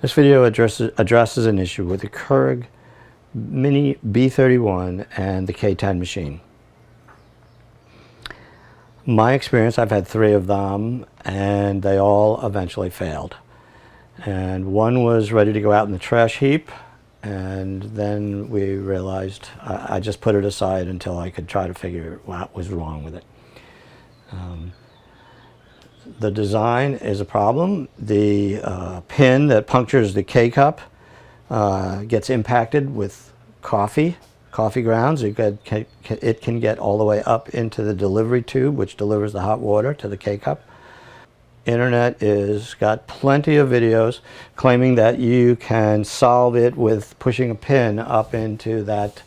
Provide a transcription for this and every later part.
This video addresses an issue with the Keurig Mini B31 and the K10 machine. My experience, I've had 3 of them and they all eventually failed. And one was ready to go out in the trash heap, and then we realized I just put it aside until I could try to figure what was wrong with it. The design is a problem. The pin that punctures the K-cup gets impacted with coffee grounds. It can get all the way up into the delivery tube, which delivers the hot water to the K-cup. Internet is got plenty of videos claiming that you can solve it with pushing a pin up into that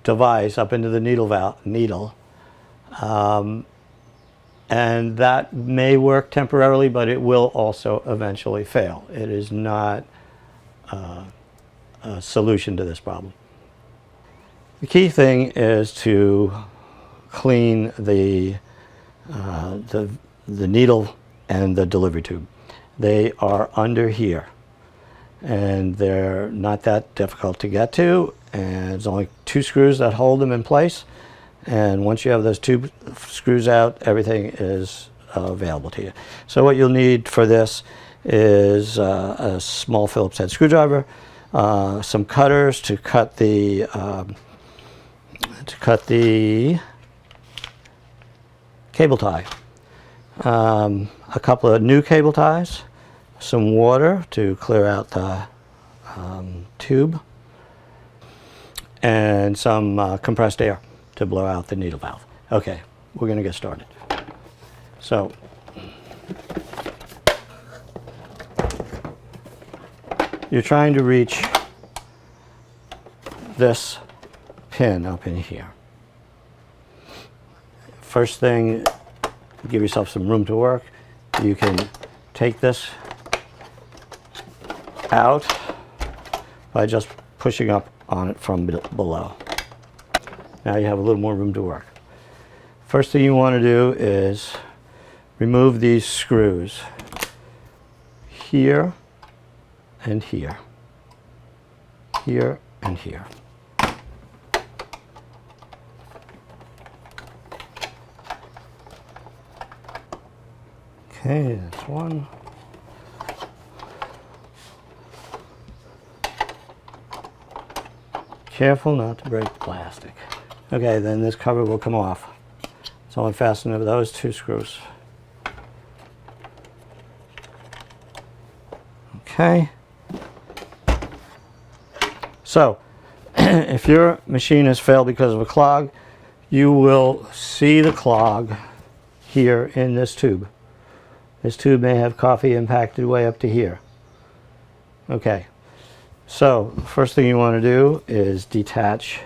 device, up into the needle. And that may work temporarily, but it will also eventually fail. It is not a solution to this problem. The key thing is to clean the needle and the delivery tube. They are under here, and they're not that difficult to get to, and there's only 2 screws that hold them in place. And once you have those 2 screws out, everything is available to you. So what you'll need for this is a small Phillips head screwdriver, some cutters to cut the cable tie, a couple of new cable ties, some water to clear out the tube, and some compressed air to blow out the needle valve. Okay, we're going to get started. So, you're trying to reach this pin up in here. First thing, give yourself some room to work. You can take this out by just pushing up on it from below. Now you have a little more room to work. First thing you want to do is remove these screws here and here, here and here. Okay, that's one. Careful not to break the plastic. Okay, then this cover will come off. It's only fastened with those 2 screws. Okay. So, if your machine has failed because of a clog, you will see the clog here in this tube. This tube may have coffee impacted way up to here. Okay, so the first thing you want to do is detach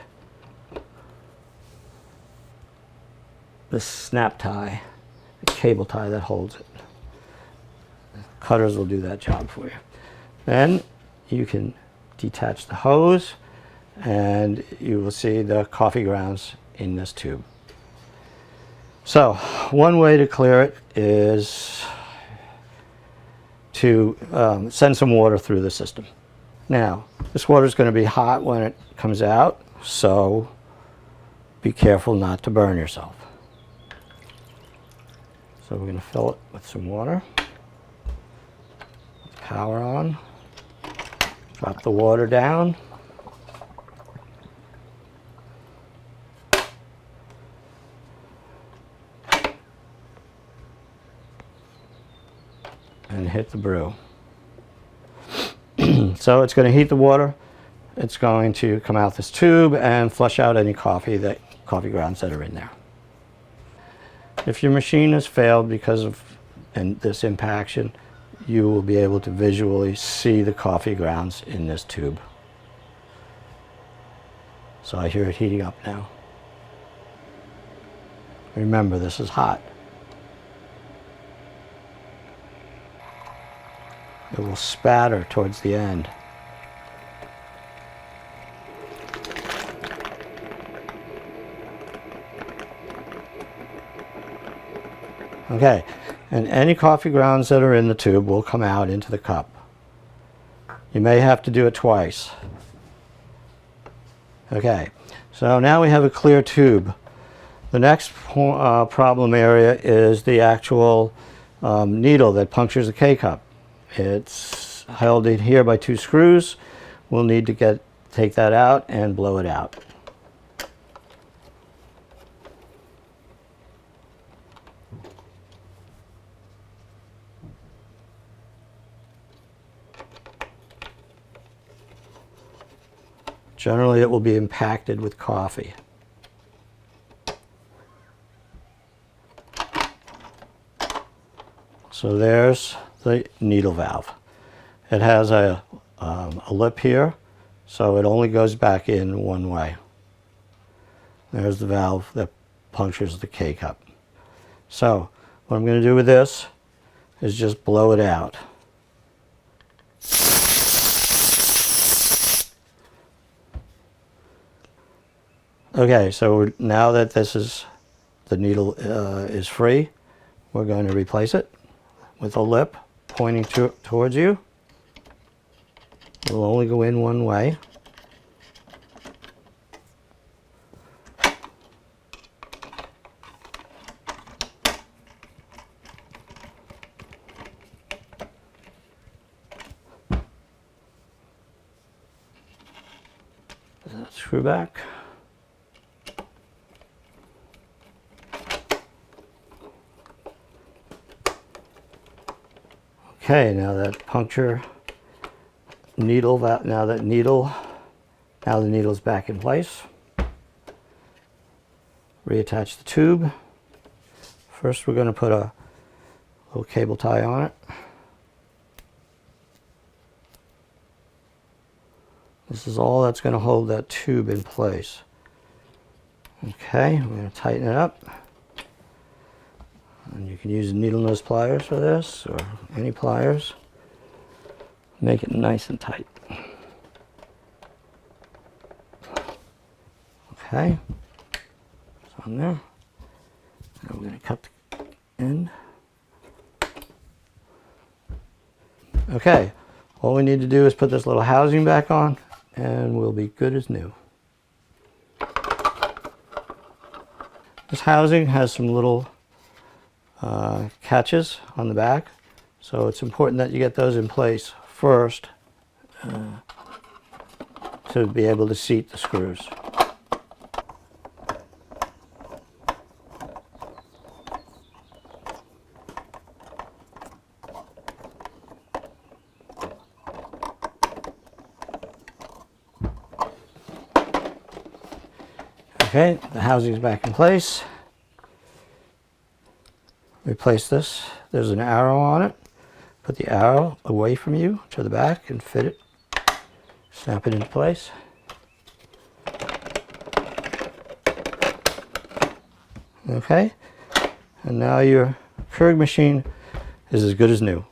the snap tie, the cable tie that holds it. Cutters will do that job for you. Then you can detach the hose, and you will see the coffee grounds in this tube. So one way to clear it is to send some water through the system. Now, this water is going to be hot when it comes out, so be careful not to burn yourself. So we're going to fill it with some water. Power on. Drop the water down. And hit the brew. So it's going to heat the water. It's going to come out this tube and flush out any coffee grounds that are in there. If your machine has failed because of this impaction, you will be able to visually see the coffee grounds in this tube. So I hear it heating up now. Remember, this is hot. It will spatter towards the end. Okay, and any coffee grounds that are in the tube will come out into the cup. You may have to do it twice. Okay, so now we have a clear tube. The next problem area is the actual needle that punctures the K-cup. It's held in here by 2 screws. We'll need to take that out and blow it out. Generally, it will be impacted with coffee. So there's the needle valve. It has a lip here, so it only goes back in one way. There's the valve that punctures the K-cup. So what I'm going to do with this is just blow it out. Okay, so now that the needle is free, we're going to replace it with a lip pointing towards you. It will only go in one way. Screw back. Okay, now that puncture needle, now the needle's back in place. Reattach the tube. First, we're going to put a little cable tie on it. This is all that's going to hold that tube in place. Okay, we're going to tighten it up. And you can use needle nose pliers for this, or any pliers. Make it nice and tight. Okay, it's on there. Now we're going to cut the end. Okay, all we need to do is put this little housing back on, and we'll be good as new. This housing has some little catches on the back, so it's important that you get those in place first to be able to seat the screws. Okay, the housing is back in place. Replace this. There's an arrow on it. Put the arrow away from you to the back and fit it. Snap it into place. Okay, and now your Keurig machine is as good as new.